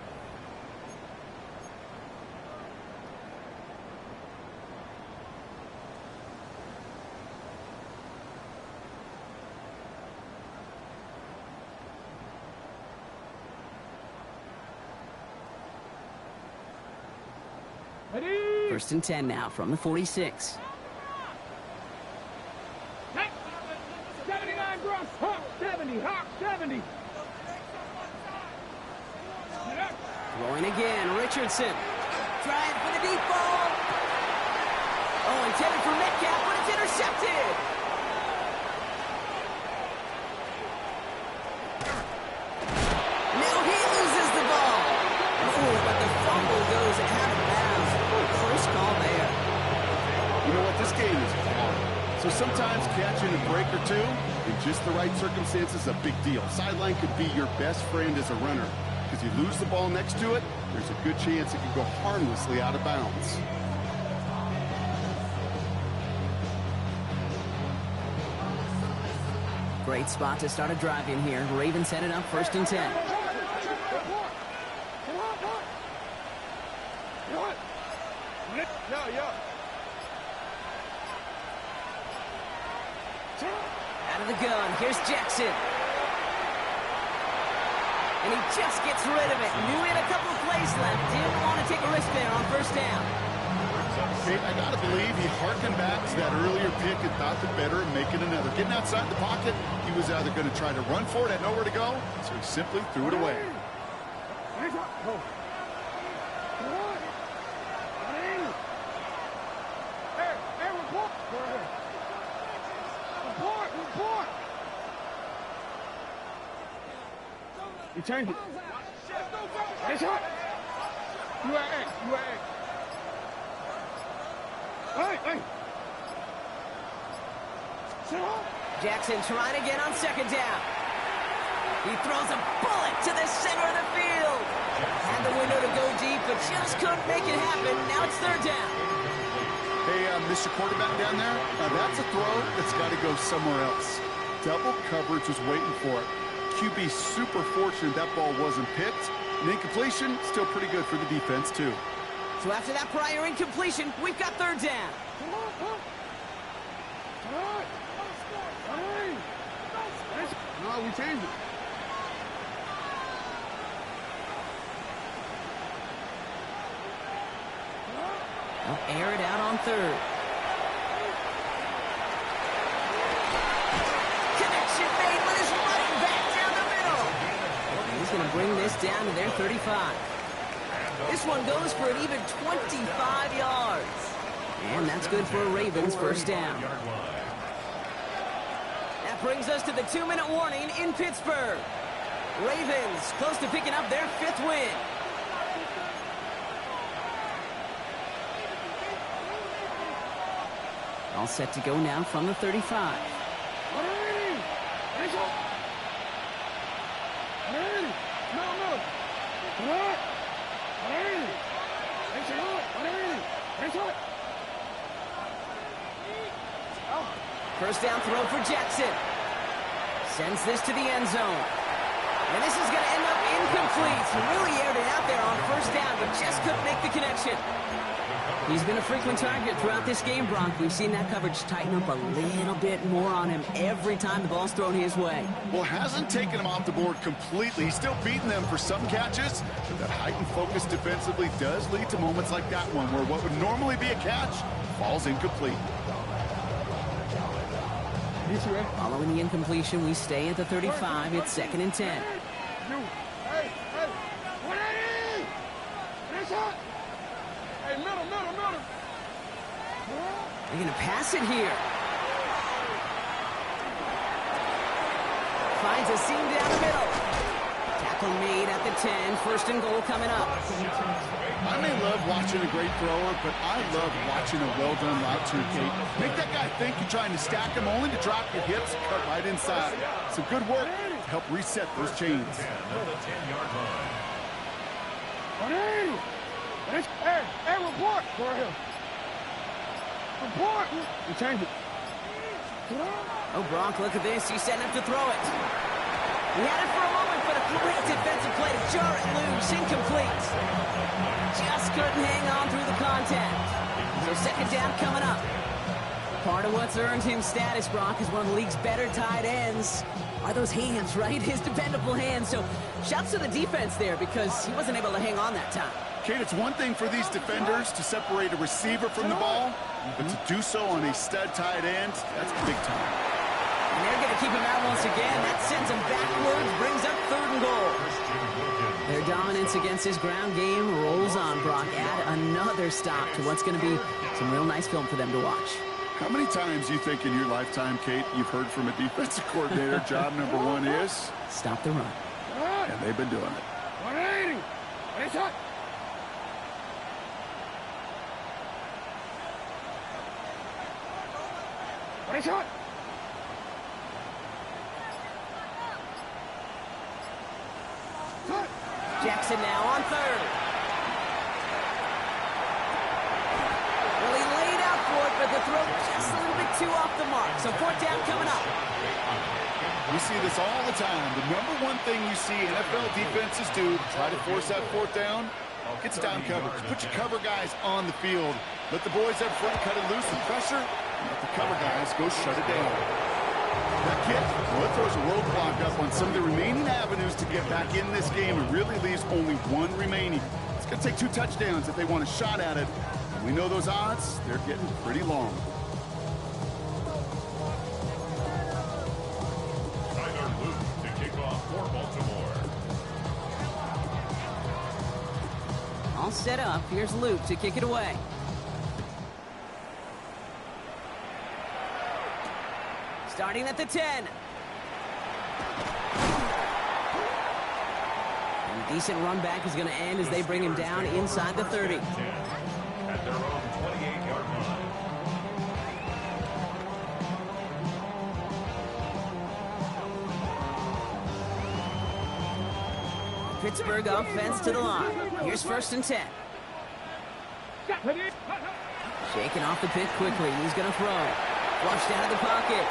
Ready? 1st and 10 now from the 46. 79 Bronx. Hawk 70. Hawk 70. Throwing again, Richardson. Trying for the deep ball. Oh, intended for Metcalf, but it's intercepted. Now he loses the ball. Oh, but the fumble goes out of bounds. Close call there. You know what? This game is hard. So sometimes catching a break or two in just the right circumstances is a big deal. Sideline could be your best friend as a runner. Because you lose the ball next to it, there's a good chance it could go harmlessly out of bounds. Great spot to start a drive in here. Ravens headed up 1st and 10. Out of the gun, here's Jackson. And he just gets rid of it. Knew he had a couple of plays left. Didn't want to take a risk there on 1st down. Hey, I got to believe he harkened back to that earlier pick and thought the better of making another. Getting outside the pocket, he was either going to try to run for it, had nowhere to go, so he simply threw it away. You change it. It's hot. You are X. You are X. Hey. Jackson trying again on 2nd down. He throws a bullet to the center of the field. Had the window to go deep, but just couldn't make it happen. Now it's 3rd down. Hey, Mr. Quarterback down there, that's a throw that's got to go somewhere else. Double coverage was waiting for it. QB super fortunate that ball wasn't picked. An incompletion, still pretty good for the defense, too. So after that prior incompletion, we've got 3rd down. No, we changed it. They'll air it out on 3rd. Connection made with his running back down the middle. He's going to bring this down to their 35. This one goes for an even 25 yards. And that's good for a Ravens 1st down. That brings us to the 2-minute warning in Pittsburgh. Ravens close to picking up their 5th win. All set to go now from the 35. First down throw for Jackson. Sends this to the end zone. And this is going to end up incomplete. He really aired it out there on 1st down, but just couldn't make the connection. He's been a frequent target throughout this game, Bronk. We've seen that coverage tighten up a little bit more on him every time the ball's thrown his way. Well, hasn't taken him off the board completely. He's still beating them for some catches. But that heightened focus defensively does lead to moments like that one, where what would normally be a catch falls incomplete. Following the incompletion, we stay at the 35. It's 2nd and 10. They're going to pass it here. Finds a seam down the middle. Tackle made at the 10. 1st and goal coming up. I may love watching a great thrower, but I love watching a well-done route too, Kate. Make that guy think you're trying to stack him, only to drop your hips, cut right inside. Some good work to help reset those chains. Hey, report for him. Report. You change it. Oh, Bronk, look at this. He's setting up to throw it. He had it for a moment, but a great defensive play to jar it loose. Incomplete. Just couldn't hang on through the contact. So 2nd down coming up. Part of what's earned him status, Bronk, is one of the league's better tight ends. Are those hands, right? His dependable hands. So shouts to the defense there because he wasn't able to hang on that time. Kate, it's one thing for these defenders to separate a receiver from the ball, but to do so on a stud tight end, that's big time. And they're going to keep him out once again. That sends him backwards, brings up 3rd and goal. Their dominance against his ground game rolls on, Brock. Add another stop to what's going to be some real nice film for them to watch. How many times do you think in your lifetime, Kate, you've heard from a defensive coordinator, job number 1 is? Stop the run. And they've been doing it. 180. It's hot. It's hot. Jackson now on 3rd. Well, he laid out for it, but the throw just a little bit too off the mark. So 4th down coming up. We see this all the time. The number one thing you see NFL defenses do to try to force that fourth down, gets down coverage. Put your cover guys on the field. Let the boys up front cut it loose with pressure. Let the cover guys go shut it down. That kick, well, it throws a roadblock up on some of the remaining avenues to get back in this game and really leaves only one remaining. It's going to take 2 touchdowns if they want a shot at it. And we know those odds, they're getting pretty long. All set up. Here's Luke to kick it away. Starting at the 10. And a decent run back is going to end as they bring him down inside the 30. At their own 28-yard line. Pittsburgh offense to the line. Here's 1st and 10. Shaking off the pick quickly. He's going to throw. Flushed out of the pocket.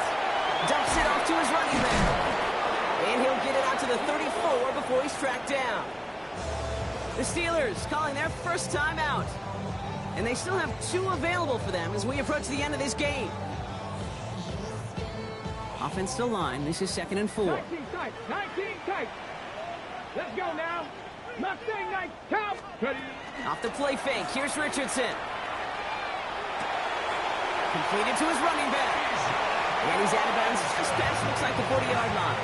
Dumps it off to his running back. And he'll get it out to the 34 before he's tracked down. The Steelers calling their first timeout. And they still have 2 available for them as we approach the end of this game. Offense to line. This is 2nd and 4. 19 tight. 19 tight. Let's go now. Mustang Knight, count. Ready. Off the play fake. Here's Richardson. Completed to his running back. And he's out of bounds. This pass looks like the 40-yard line.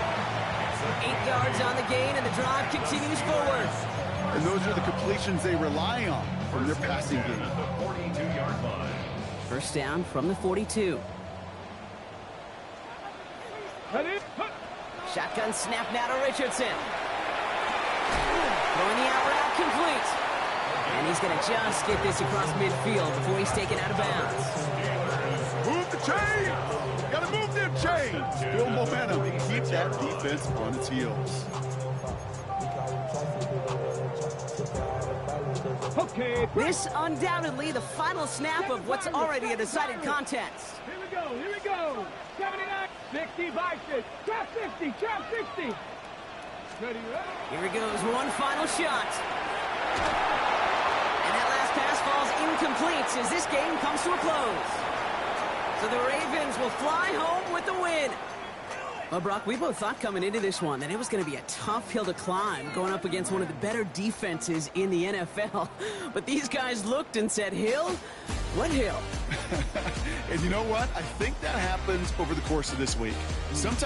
8 yards on the gain, and the drive continues forward. And those are the completions they rely on from their passing game. At the 42-yard line. First down from the 42. Ready. Shotgun snap now to Richardson. Throwing the out route complete. And he's going to just get this across midfield before he's taken out of bounds. Move the chain! Gotta move them chains! Build momentum. Keep that defense on its heels. Okay. This undoubtedly the final snap of what's already a decided contest. Here we go. Here we go. 79. 60 Bison. Trap 60. Trap 60. Ready. Here he goes. One final shot. And that last pass falls incomplete as this game comes to a close. So the Ravens will fly home with the win. Well, Brock, we both thought coming into this one that it was going to be a tough hill to climb going up against one of the better defenses in the NFL. But these guys looked and said, Hill? What hill? And you know what? I think that happens over the course of this week. Sometimes